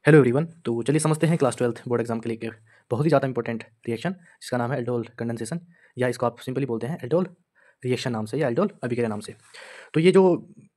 Hello everyone. तो चलिए समझते हैं क्लास 12th बोर्ड एग्जाम के लिए एक बहुत ही ज़्यादा इंपॉर्टेंट रिएक्शन जिसका नाम है एल्डोल कंडेंसेशन, या इसको आप सिंपली बोलते हैं एल्डोल रिएक्शन नाम से या एल्डोल अभिक्रिया नाम से। तो ये जो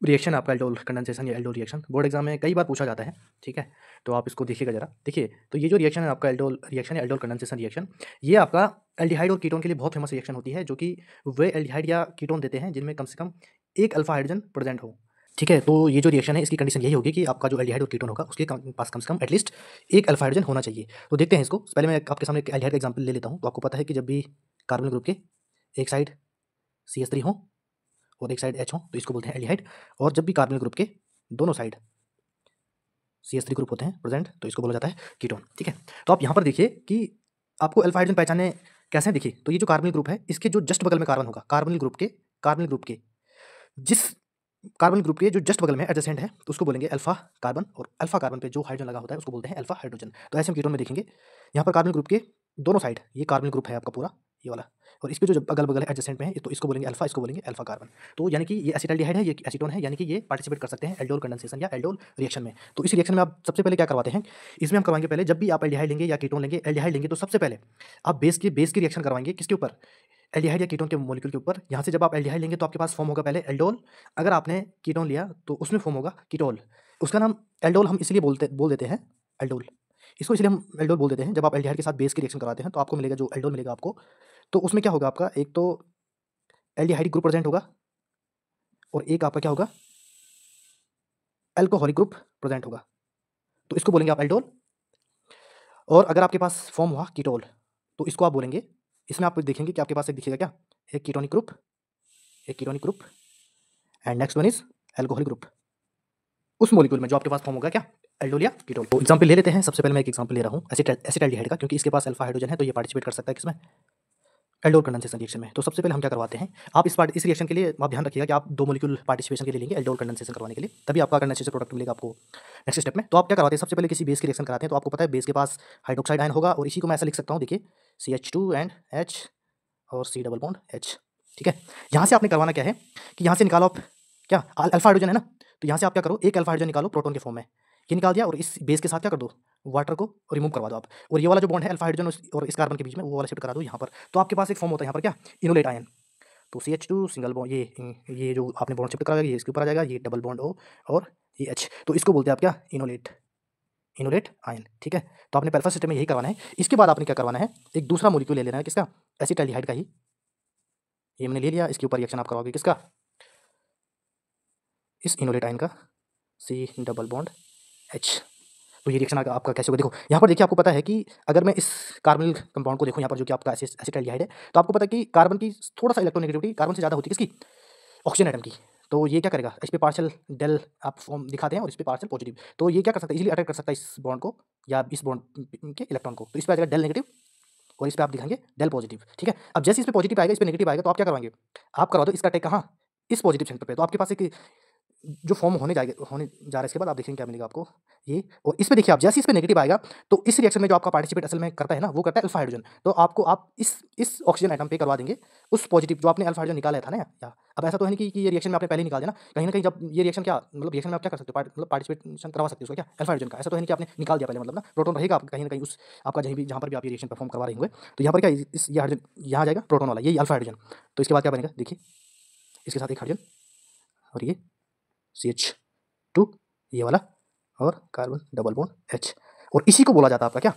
रिएक्शन है आपका एल्डोल कंडेंसेशन या एल्डोल रिएक्शन बोर्ड एग्जाम में कई बार पूछा जाता है, ठीक है। तो आप इसको देखिएगा जरा, देखिए। तो ये जो रिएक्शन है आपका एल्डोल रिएक्शन या एल्डोल कंडेंसेशन रिएक्शन, ये आपका एल्डिहाइड और कीटोन के लिए बहुत फेमस रिएक्शन होती है, जो कि वे एल्डिहाइड या कीटोन देते हैं जिनमें कम से कम एक अल्फा हाइड्रोजन प्रेजेंट हो, ठीक है। तो ये जो रिएक्शन है इसकी कंडीशन यही होगी कि आपका जो एल्डिहाइड और कीटोन होगा उसके पास कम से कम एटलीस्ट एक अल्फा हाइड्रोजन होना चाहिए। तो देखते हैं इसको। पहले मैं आपके सामने एक एल्डिहाइड का एग्जांपल ले लेता हूँ। तो आपको पता है कि जब भी कार्बन ग्रुप के एक साइड CH3 हो और एक साइड H हो तो इसको बोलते हैं एल्डिहाइड, और जब भी कार्बन ग्रुप के दोनों साइड CH3 ग्रुप होते हैं प्रेजेंट तो इसको बोला जाता है कीटोन, ठीक है। तो आप यहाँ पर देखिए कि आपको अल्फा हाइड्रोजन पहचाने कैसे हैं। देखिए, तो ये जो कार्बन ग्रुप है इसके जो जस्ट बगल में कार्बन होगा, कार्बन ग्रुप के जिस कार्बन ग्रुप के जो जस्ट बगल में एडजेसेंट है तो उसको बोलेंगे अल्फा कार्बन, और अल्फा कार्बन पे जो हाइड्रोजन लगा होता है उसको बोलते हैं अल्फा हाइड्रोजन। तो ऐसे हम कीटोन में देखेंगे, यहाँ पर कार्बन ग्रुप के दोनों साइड, ये कार्बन ग्रुप है आपका पूरा ये वाला, और इसके जो अगल बगल है एडजेसेंट में है तो इसको बोलेंगे अल्फा, इसको बोलेंगे अल्फा कार्बन। तो यानी कि ये एसिटाल्डिहाइड है, ये एसीटोन है, यानी कि ये पार्टिसिपेट कर सकते हैं एल्डोल कंडेंसेशन या एल्डोल रिएक्शन में। तो इस रिएक्शन में आप सबसे पहले क्या करवाते हैं, इसमें हम करवाएंगे पहले, जब भी आप एल्डिहाइड लेंगे या कीटोन लेंगे, एल्डिहाइड लेंगे तो सबसे पहले आप बेस की रिएक्शन करवाएंगे किसके ऊपर, एल्डिहाइड या कीटोन के मॉलिक्यूल के ऊपर। यहाँ से जब आप एल्डिहाइड लेंगे तो आपके पास फॉर्म होगा पहले एल्डोल, अगर आपने कीटोन लिया तो उसमें फॉर्म होगा कीटोल। उसका नाम एल्डोल हम इसलिए बोल देते हैं एल्डोल, इसको इसलिए हम एल्डोल बोल देते हैं। जब आप एल्डिहाइड के साथ बेस की रिएक्शन करवाते हैं तो आपको मिलेगा जो एल्डोल मिलेगा आपको, तो उसमें क्या होगा आपका, एक तो एल्डिहाइड ग्रुप प्रेजेंट होगा और एक आपका क्या होगा, एल्कोहलिक ग्रुप प्रेजेंट होगा, तो इसको बोलेंगे आप एल्डोल। और अगर आपके पास फॉर्म हुआ कीटोल तो इसको आप बोलेंगे, इसमें आप देखेंगे कि आपके पास एक दिखेगा क्या, एक कीटोनिक ग्रुप, एक ketonic group, and next one is alcoholic group. उस मॉलिक्यूल में जो आपके पास फॉर्म होगा क्या, एल्डोल या कीटोल। तो एग्जांपल ले लेते हैं। सबसे पहले मैं एक एग्जांपल ले रहा हूँ एसिटाल्डिहाइड का, क्योंकि इसके पास अल्फा हाइड्रोजन है तो ये पार्टिसिपेट कर सकता है किसमें, एल्डोल कंडेंसेशन रिएक्शन में। तो सबसे पहले हम क्या करवाते हैं, आप इस रिएक्शन के लिए आप ध्यान रखिएगा कि आप दो मॉलिक्यूल पार्टिसिपेशन के लिए लेंगे एल्डोल कंडेंसेशन करवाने के लिए, तभी आपका कंडेंसेशन प्रोडक्ट मिलेगा आपको नेक्स्ट स्टेप में। तो आप क्या करवाते हैं, सबसे पहले किसी बेस की रिएक्शन कराते हैं। तो आपको पता है बेस के पास हाइड्रोक्साइड आयन होगा, और इसी को मैं ऐसा लिख सकता हूँ, देखिए CH2 एंड H और C डबल बॉन्ड H, ठीक है। यहाँ से आपने करवाना क्या है कि यहाँ से निकालो आप क्या, अल्फा हाइड्रोजन है ना, तो यहाँ से आप क्या करो, एक अल्फा हाइड्रोजन निकालो प्रोटॉन के फॉर्म में, ये निकाल दिया, और इस बेस के साथ क्या कर दो, वाटर को रिमूव करवा दो आप, और ये वाला जो बॉन्ड है अल्फा हाइड्रोजन और इस कार्बन के बीच में वो वाला शिफ्ट करा दो यहाँ पर। तो आपके पास एक फॉर्म होता है यहाँ पर क्या, इनोलेट आयन। तो CH2 सिंगल बॉन्ड, ये जो आपने बॉन्ड शिफ्ट कराया ये इसके ऊपर आ जाएगा, ये डबल बॉन्ड O और ये H, तो इसको बोलते हैं आप क्या, इनोलेट आयन, ठीक है। तो आपने पहले सिस्टम में यही करवाना है। इसके बाद आपने क्या करवाना है, एक दूसरा मॉलिक्यूल ले लेना है किसका, एसिटाल्डिहाइड का ही, ये मैंने ले लिया। इसके ऊपर रिएक्शन आप करवाओगे किसका, इस इनोलेट आयन का, C डबल बॉन्ड H। तो ये रिएक्शन आपका कैसे होगा, देखो यहाँ पर देखिए, आपको पता है कि अगर मैं इस कार्बनिल कंपाउंड को देखूँ यहाँ पर जो कि आपका एसिटाल्डिहाइड है, तो आपको पता है कि कार्बन की थोड़ा सा इलेक्ट्रोनेगेटिविटी कार्बन से ज़्यादा होती है किसकी, ऑक्सीजन एटम की। तो ये क्या करेगा, इस पे पार्शियल डेल आप फॉर्म दिखाते हैं और इस पे पार्शियल पॉजिटिव, तो ये क्या कर सकता है, इजीली अटैक कर सकता है इस बॉन्ड को या इस बॉन्ड के इलेक्ट्रॉन को। तो इस पे आ जाएगा डेल नेगेटिव और इस पे आप दिखाएंगे डेल पॉजिटिव, ठीक है। अब जैसे इस पे पॉजिटिव आएगा, इस पे नेगेटिव आएगा, तो आप क्या करवाएंगे, आप करवा दो इसका अटैक कहाँ, इस पॉजिटिव सेंटर पे। तो आपके पास एक जो फॉर्म होने जा रहा है इसके बाद आप देखेंगे क्या मिलेगा आपको ये, और इस पे देखिए आप जैसे इस पे नेगेटिव आएगा तो इस रिएक्शन में जो आपका पार्टिसिपेट असल में करता है ना, वो करता है अल्फा हाइड्रोजन। तो आपको आप इस ऑक्सीजन आइटम पे करवा देंगे उस पॉजिटिव जो आपने अल्फा हाइड्रोजन निकाला था ना, या अब ऐसा तो है नहीं कि ये रिएक्शन में आपने पहले निकाल दिया ना, कहीं ना कहीं जब ये रिएक्शन क्या मतलब रिएक्शन में आप क्या कर सकते हो, मतलब पार्टिसिपेशन करवा सकते हो उसका क्या, अल्फा हाइड्रोजन का। ऐसा तो है नहीं कि आपने निकाल दिया पहले, मतलब ना प्रोटॉन रहेगा आप कहीं ना कहीं उस आपका जहाँ पर भी आप ये रिएक्शन परफॉर्म करवा रहे होंगे। तो यहाँ पर क्या इस ये हाइड्रोजन यहाँ आ जाएगा प्रोटॉन वाला, ये अल्फा हाइड्रोजन। तो इसके बाद क्या बनेगा, देखिए इसके साथ एक हाइड्रोजन और ये CH2 ये वाला और कार्बन डबल बॉन्ड H, और इसी को बोला जाता है आपका क्या,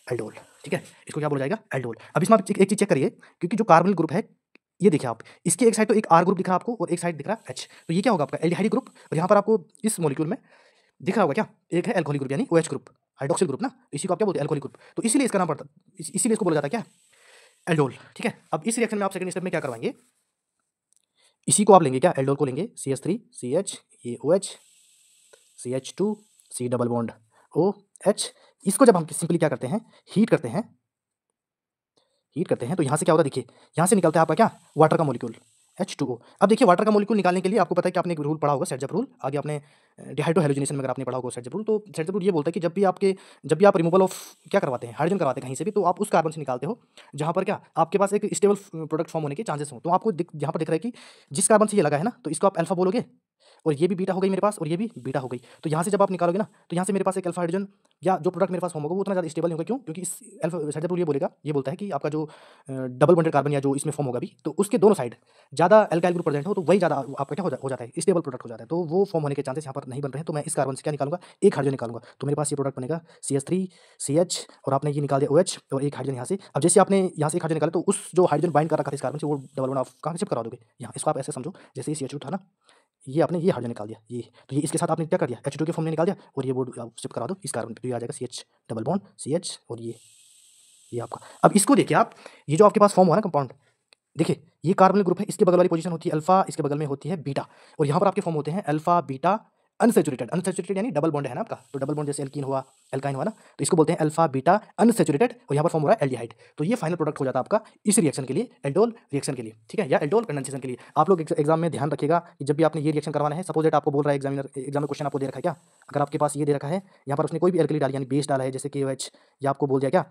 एल्डोल, ठीक है। इसको क्या बोला जाएगा, एल्डोल। अब इसमें आप एक चीज चेक करिए, क्योंकि जो कार्बन ग्रुप है ये देखिए आप, इसके एक साइड तो एक R ग्रुप दिख रहा है आपको और एक साइड दिख रहा है H, तो ये क्या होगा आपका एल्डिहाइड ग्रुप, और यहाँ पर आपको इस मॉलिक्यूल में दिख रहा होगा क्या, एक है एल्कोहलिक ग्रुप यानी OH ग्रुप, हाइड्रोक्सिल ग्रुप ना, इसी को आप क्या बोलते हैं, एल्कोहलिक ग्रुप। तो इसीलिए इसका नाम पड़ता, इसीलिए इसको बोला जाता है क्या, एल्डोल, ठीक है। अब इस रिएक्शन में आप सेकंड स्टेप में क्या करवाएंगे, इसी को आप लेंगे क्या, एल्डोल को लेंगे, CH3 CH ये OH CH2 C double bond OH। इसको जब हम सिंपली क्या करते हैं, हीट करते हैं, तो यहाँ से क्या होता है, देखिए यहाँ से निकलता है आपका क्या, वाटर का मॉलिक्यूल H2O। अब देखिए वाटर का मॉलिक्यूल निकालने के लिए आपको पता है कि आपने एक रूल पढ़ा होगा, सेटजप रूल, आगे आपने डिहाइड्रो हैलोजिनेशन में अगर आपने पढ़ा होगा सेट रूल, तो सेट रूल ये बोलता है कि जब भी आप रिमूवल ऑफ क्या करवाते हैं, हाइड्रोजन करवाते हैं कहीं से भी, तो आप उस कार्बन से निकालते हो जहाँ पर क्या आपके पास एक स्टेबल प्रोडक्ट फॉर्म होने के चांसेस हो। तो आपको यहाँ पर दिख रहा है कि जिस कार्बन से ये लगा है ना, तो इसको आप अल्फा बोलोगे, और ये भी बीटा हो गई मेरे पास, और ये भी बीटा हो गई। तो यहाँ से जब आप निकालोगे ना, तो यहाँ से मेरे पास एक अल्फा हाइड्रोजन या जो प्रोडक्ट मेरे पास फॉर्म होगा वो उतना ज़्यादा स्टेबल नहीं होगा। क्यों? क्योंकि इस अल्फा सेट रूल ये बोलता है कि आपका जो डबल बॉन्डेड कार्बन या जो इसमें फॉर्म होगा भी, तो उसके दोनों साइड ज़्यादा अल्काइल ग्रुप प्रेजेंट हो, तो वही ज़्यादा आपका क्या हो जाता है, स्टेबल प्रोडक्ट हो जाता है। तो वो फॉर्म होने के चांसेस यहाँ पर नहीं बन रहे हैं। तो मैं इस कार्बन से क्या निकालूंगा, एक हाइड्रोजन निकालूंगा। तो मेरे पास ये प्रोडक्ट बनेगा CH3 CH, और आपने ये निकाल दिया OH और एक हाइड्रोजन यहाँ से। अब जैसे आपने यहाँ से एक हाइड्रोजन निकाला, तो उस जो हाइड्रोजन बाइंड कर रखा था इस कार्बन से, वो डबल बॉन्ड आप कहाँ से शिफ्ट करा दोगे, यहाँ। इसको आप ऐसे समझो, जैसे ये CH2 था ना, ये आपने ये हाइड्रोजन निकाल दिया, ये तो ये इसके साथ आपने क्या कर दिया, H2 के फॉर्म में निकाल दिया, और ये बोर्ड आप शिफ्ट करा दो इस कार्बन पे, तो ये आ जाएगा CH डबल बॉन्ड CH, और ये आपका। अब इसको देखिए आप, ये जो आपके पास फॉर्म हुआ ना कंपाउंड, देखिए ये कार्बोनिल ग्रुप है, इसके बगल वाली पोजीशन होती है अल्फा, इसके बगल में होती है बीटा, और यहाँ पर आपके फॉर्म होते हैं अल्फा बीटा अनसैचुरेटेड। अनसैचुरेटेड यानी डबल बॉन्ड है ना आपका, तो डबल बॉन्ड जैसे एल्कीन हुआ, एल्काइन हुआ ना, तो इसको बोलते हैं अल्फा बीटा अनसैचुरेटेड, और यहाँ पर फॉर्म हो रहा है एल्डिहाइड। तो ये फाइनल प्रोडक्ट हो जाता है आपका इस रिएक्शन के लिए, एल्डोल रिएक्शन के लिए, ठीक है, या एल्डोल कंडेंसेशन के लिए। आप लोग एग्जाम में ध्यान रखिएगा कि जब भी आपने ये रिएक्शन करवाना है, सपोज दैट आपको बोल रहा है एग्जामिनर, एग्जाम में क्वेश्चन आपको दे रखा है क्या, अगर आपके पास ये दे रखा है, यहाँ पर उसने कोई भी एल्कली डाली यानी बेस डाला है, जैसे KOH, या आपको बोल दिया क्या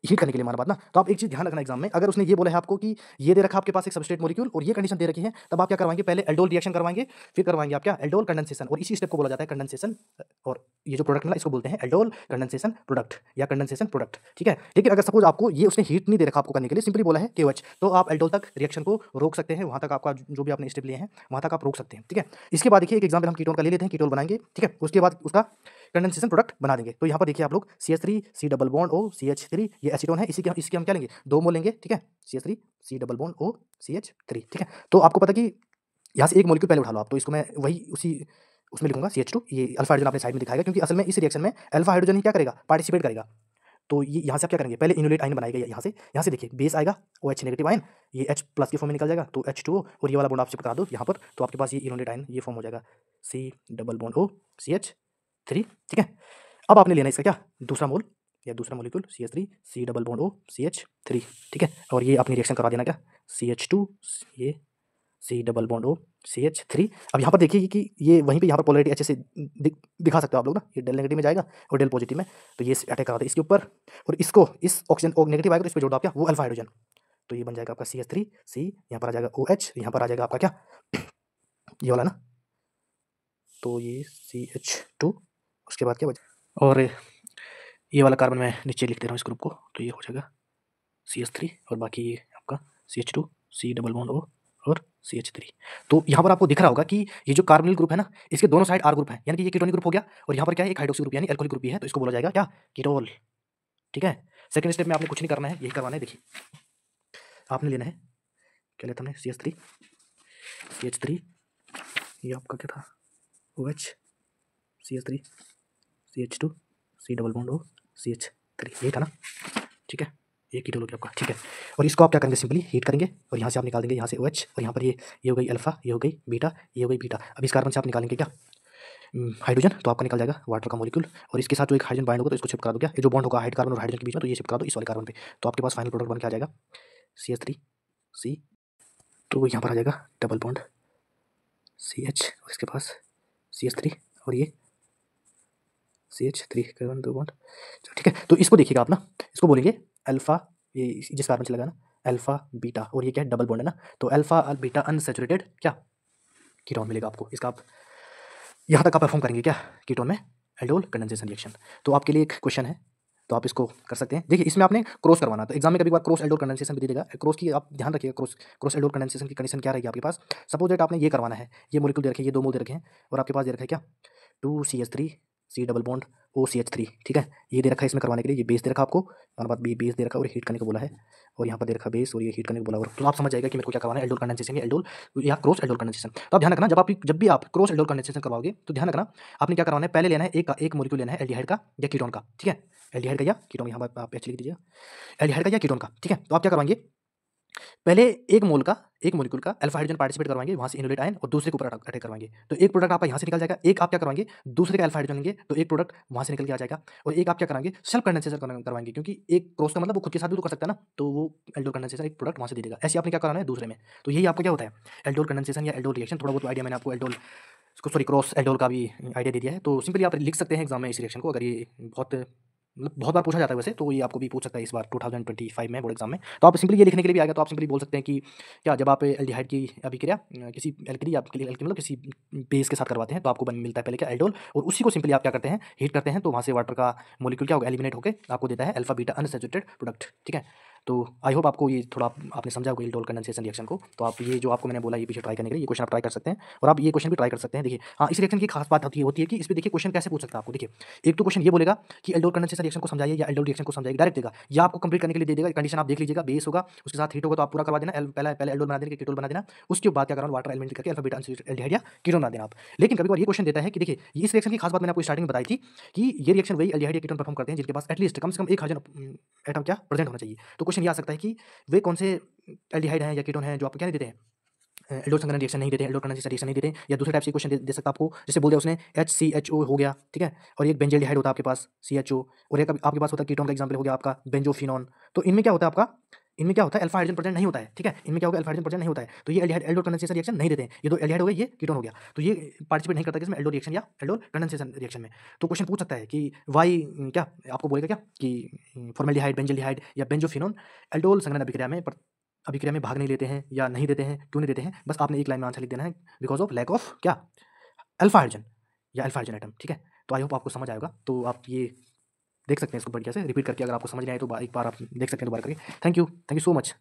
हीट करने के लिए, माना बात ना, तो आप एक चीज़ ध्यान रखना एग्जाम में, अगर उसने ये बोला है आपको कि ये दे रखा है आपके पास एक सबस्ट्रेट मॉलिक्यूल और ये कंडीशन दे रखी है, तब आप क्या करवाएंगे, पहले एल्डोल रिएक्शन करवाएंगे, फिर करवाएंगे आप क्या, एल्डोल कंडेंसेशन, और इसी स्टेप को बोला जाता है कंडेंसेशन। और ये जो प्रोडक्ट मिला इसको बोलते हैं एल्डोल कंडेंसेशन प्रोडक्ट या कंडेंसेशन प्रोडक्ट, ठीक है। लेकिन अगर सपोज आपको ये उसने हीट नहीं दे रखा आपको करने के लिए, सिंपली बोला है KOH, तो आप एल्डोल तक रिएक्शन को रोक सकते हैं, वहाँ तक आपका जो भी आपने स्टेप लिए हैं वहाँ तक आप रोक सकते हैं, ठीक है। इसके बाद देखिए एक एग्जाम्पल हम कीटोन का ले लेते हैं, कीटोन बनाएंगे, ठीक है, उसके बाद उसका कंडेंसेशन प्रोडक्ट बना देंगे। तो यहाँ पर देखिए आप लोग CH3 C double bond O CH3, ये एसीटोन है, इसकी हम क्या लेंगे, 2 मोल लेंगे, ठीक है, CH3 C double bond O CH3, ठीक है। तो आपको पता कि यहाँ से एक मॉलिक्यूल पहले उठा लो आप, तो इसको मैं वही उसी उसमें लिखूंगा CH2, ये अल्फा हाइड्रोजन आपने साइड में दिखाएगा, क्योंकि असल में इस रिएक्शन में अल्फा हाइड्रोजन ही क्या करेगा, पार्टिसिपेट करेगा। तो ये यहाँ से आप क्या करेंगे, पहले इनोलेट आयन बनाएगा, यहाँ से देखिए बेस आएगा OH नेगेटिव आयन, ये H प्लस के फॉर्म में निकल जाएगा, तो H2O, और ये वाला बॉन्ड आप शिफ्ट करा दो यहाँ पर, तो आपके पास ये इनोलेट आयन ये फॉर्म हो जाएगा C double bond O CH3, ठीक है। अब आपने लेना है इसका क्या, दूसरा मोल या दूसरा molecule CH3 C double bond O CH3, ठीक है, और ये आपने रिएक्शन करवा देना क्या, CH2 ये C double bond O CH3। अब यहाँ पर देखिए कि ये वहीं पे यहाँ पर पोलैरिटी अच्छे से दिखा सकते हो आप लोग ना, ये डेल नेगेटिव में जाएगा और डेल पॉजिटिव में, तो ये अटैक करा दे इसके ऊपर, और इसको इस ऑक्सीजन नेगेटिव आएगा तो इस पर जोड़ दो आप क्या, वो अल्फा हाइड्रोजन, तो ये बन जाएगा आपका CH3 C, यहाँ पर आ जाएगा OH, यहाँ पर आ जाएगा आपका क्या ये वाला ना, तो ये CH2, उसके बाद क्या बचा, और ये वाला कार्बन मैं नीचे लिख दे रहा हूँ इस ग्रुप को, तो ये हो जाएगा CH3, और बाकी ये आपका CH2 C double bond O और CH3। तो यहाँ पर आपको दिख रहा होगा कि ये जो कार्बोनिल ग्रुप है ना, इसके दोनों साइड R ग्रुप है, यानी कि ये कीटोनिक ग्रुप हो गया, और यहाँ पर क्या है, एक हाइड्रोक्सी ग्रुप यानी अल्कोहलिक ग्रुप भी है, तो इसको बोला जाएगा क्या, कीटोल, ठीक है। सेकंड स्टेप में आपने कुछ नहीं करना है, यही करवाना है। देखिए आपने लेना है, क्या लेता हमने, CH3 ये आपका क्या था, OH CH3 CH2 C double bond O CH3, यही था ना, ठीक है, ये कीटोन हो गया आपका, ठीक है। और इसको आप क्या करेंगे, सिंपली हीट करेंगे, और यहाँ से आप निकाल देंगे, यहाँ से OH, और यहाँ पर ये हो गई अल्फा, ये हो गई बीटा, ये हो गई बीटा। अब इस कार्बन से आप निकालेंगे क्या, हाइड्रोजन, तो आपका निकल जाएगा वाटर का मॉलिक्यूल, और इसके साथ जो एक हाइड्रोजन बाइंड होगा तो इसको शिफ्ट करा दो क्या, ये जो बॉन्ड होगा हाइड कार्बन और हाइड्रोजन के बीच में, तो ये शिफ्ट करा दो इस वाले कार्बन पे, तो आपके पास फाइनल प्रोडक्ट बन के आ जाएगा CH3 C, तो यहाँ पर आ जाएगा डबल बॉन्ड CH, और इसके पास CH3, और ये CH3 कार्बन 2 बॉन्ड, ठीक है। तो इसको देखिएगा आप ना, इसको बोलेंगे अल्फा, ये जिस कार्बन से लगा ना अल्फा बीटा, और ये क्या है, डबल बॉन्ड है ना, तो अल्फा बीटा अनसैचुरेटेड क्या कीटोन मिलेगा आपको। इसका आप यहाँ तक आप परफॉर्म करेंगे क्या कीटोन में एल्डोल कंडेंसेशन रिएक्शन। तो आपके लिए एक क्वेश्चन है, तो आप इसको कर सकते हैं। देखिए इसमें आपने क्रॉस करवाना, तो एग्जाम में कभी बार क्रॉस एल्डोल कंडेंसेशन भी दे देगा, क्रॉस की आप ध्यान रखिएगा, क्रॉस एल्डोल कंडेंसेशन की कंडीशन क्या रहेगी आपके पास, सपोज दैट आपने ये करवाना है, ये मॉलिक्यूल दे रखे हैं, ये 2 मोल दे रखे हैं, और आपके पास दे रखा है क्या 2CH3 C double bond O CH3, ठीक है, ये दे रखा है इसमें करवाने के लिए, ये बेस दे रखा आपको, और बाद बी बेस दे रखा और हीट करने को बोला है, और यहाँ पर दे रखा बेस और ये हीट करने को बोला, और तो आप समझ जाएगा कि मेरे को क्या करवाना है, एल्डोल कंडेंसेशन या एल्डोल या क्रॉस एल्डोल कंडेंसेशन। तो आप ध्यान रखना, जब भी आप क्रॉस एल्डोल कंडेंसेशन करवाओगे तो ध्यान रखना आपने क्या करवाना है, पहले लेना है एक मॉलिक्यूल लेना है एल्डिहाइड का या कीटोन का, ठीक है, एल्डिहाइड का या कीटोन, यहाँ पर आप लिख दीजिए एल्डिहाइड का या कीटोन का, ठीक है। तो आप क्या करवाएंगे, पहले एक मॉलिक्यूल का अल्फा हाइड्रोजन पार्टिसिपेट करवाएंगे, वहाँ से इनोलेट आयन, और दूसरे के ऊपर अटैक करवाएंगे, तो एक प्रोडक्ट आपका यहाँ से निकल जाएगा, एक आप क्या करवाएंगे दूसरे का अल्फा हाइड्रोजन लेंगे, तो एक प्रोडक्ट वहाँ से निकल के आ जाएगा, और एक आप क्या कराएंगे सेल्फ कंडेंसेशन करवाएंगे, क्योंकि एक क्रॉस का मतलब वो खुद के साथ भी तो कर सकता है ना, तो वो एल्डोल कंडेंसेशन एक प्रोडक्ट वहाँ से दे देगा। ऐसे आपने क्या कराना है दूसरे में, तो यही आपको क्या होता है एल्डोल कंडेंसेशन या एल्डोल रिएक्शन। थोड़ा बहुत आइडिया मैंने आपको एल्डोल इसको सॉरी क्रॉस एल्डोल का भी आइडिया दे दिया है। तो सिंपली आप लिख सकते हैं एग्जाम में इस रिएक्शन को, अगर ये बहुत बार पूछा जाता है वैसे, तो ये आपको भी पूछ सकता है इस बार 2025 में बोर्ड एग्जाम में। तो आप सिंपली ये लिखने के लिए भी आएगा, तो आप सिंपली बोल सकते हैं कि क्या जब आप एल्डिहाइड की अभिक्रिया किसी एल्कली या मतलब किसी बेस के साथ करवाते हैं, तो आपको मिलता है पहले क्या, एल्डोल, और उसी को सिंपली आप क्या करते हैं, हीट करते हैं, तो वहाँ से वाटर का मोलिक्यूल क्या होगा, एलिमिनेट होकर आपको देता है अल्फा बीटा अनसैचुरेटेड प्रोडक्ट। ठीक है, तो आई होप आपको ये थोड़ा आपने समझा होगा एल्डोल कंडेंसेशन रिएक्शन को। तो आप ये जो आपको मैंने बोला ये पीछे ट्राई करने के लिए, ये क्वेश्चन आप ट्राई कर सकते हैं, और आप ये क्वेश्चन भी ट्राई कर सकते हैं। देखिए हाँ, इस रिएक्शन की खास बात होती है कि इसमें देखिए क्वेश्चन कैसे पूछ सकता है आपको। देखिए एक तो क्वेश्चन ये बोलेगा कि एल्डोल कंडेंसेशन रिएक्शन को समझाइए, या एल्डोल रिएक्शन को समझाइए, डायरेक्ट देगा, या आपको कंप्लीट करने के लिए दे देगा। कंडीशन आप देख लीजिएगा, बेस होगा उसके साथ हीट होगा, तो आप पूरा करवा देना, पहले एल्डोल बना देना, कीटोन बना देना, उसके बाद क्या करना, वाटर एलिमेंट करके अल्फा बीटा अनसैचुरेटेड एल्डिहाइड या कीटोन बना देना आप। लेकिन कभी-कभार ये क्वेश्चन देता है कि देखिए इस रिएक्शन की खास बात मैंने आपको स्टार्टिंग में बताई थी कि ये रिएक्शन वही एल्डिहाइड या कीटोन परफॉर्म करते हैं जिनके पास एटलीस्ट कम से कम एक हाइड्रोजन एटम क्या प्रेजेंट होना चाहिए। तो क्वेश्चन ये आ सकता है कि वे कौन से एल्डिहाइड हैं या कीटोन हैं जो आपको क्या नहीं देते हैं, एल्डोल संघनन रिएक्शन नहीं देते हैं, एल्डोल कंडेंसेशन रिएक्शन नहीं देते हैं, या दूसरे टाइप से क्वेश्चन दे सकता है आपको, जैसे बोल दिया उसने HCHO हो गया, ठीक है, और एक बेंजल्डिहाइड होता है आपके पास CHO, और एक आपके पास होता है कीटोन का एग्जांपल हो गया आपका बेंजोफिनोन। तो इनमें क्या होता है आपका, इनमें क्या होता है, अल्फा हाइड्रोजन प्रेजेंट नहीं होता है। ठीक है, इनमें क्या होगा, अल्फा हाइड्रोजन प्रेजेंट नहीं होता है, तो ये एल्डिहाइड एल्डोल कंडेंसेशन रिएक्शन नहीं देते हैं। ये तो एल्डिहाइड हो गया, ये कीटोन हो गया, तो ये पार्टिसिपेट नहीं करता किसमें, एल्डोल रिएक्शन या एल्डोल कंडेंसेशन रिएक्शन में। तो क्वेश्चन पूछ सकता है कि वाई, क्या आपको बोलेगा क्या कि फॉर्मेल्डिहाइड, बेंजल्डिहाइड या बेंजोफिनोन एल्डोल संघनन अभिक्रिया में भाग नहीं लेते हैं या नहीं देते हैं, क्यों नहीं देते हैं, बस आपने एक लाइन में आंसर लिख देना है, बिकॉज ऑफ लैक ऑफ क्या, अल्फा हाइड्रोजन या अल्फा हाइड्रोजन एटम। ठीक है, तो आई होप आपको समझ आएगा। तो आप ये देख सकते हैं इसको बढ़िया से रिपीट करके, अगर आपको समझ नहीं आए तो एक बार आप देख सकते हैं दोबारा करके। Thank you so much.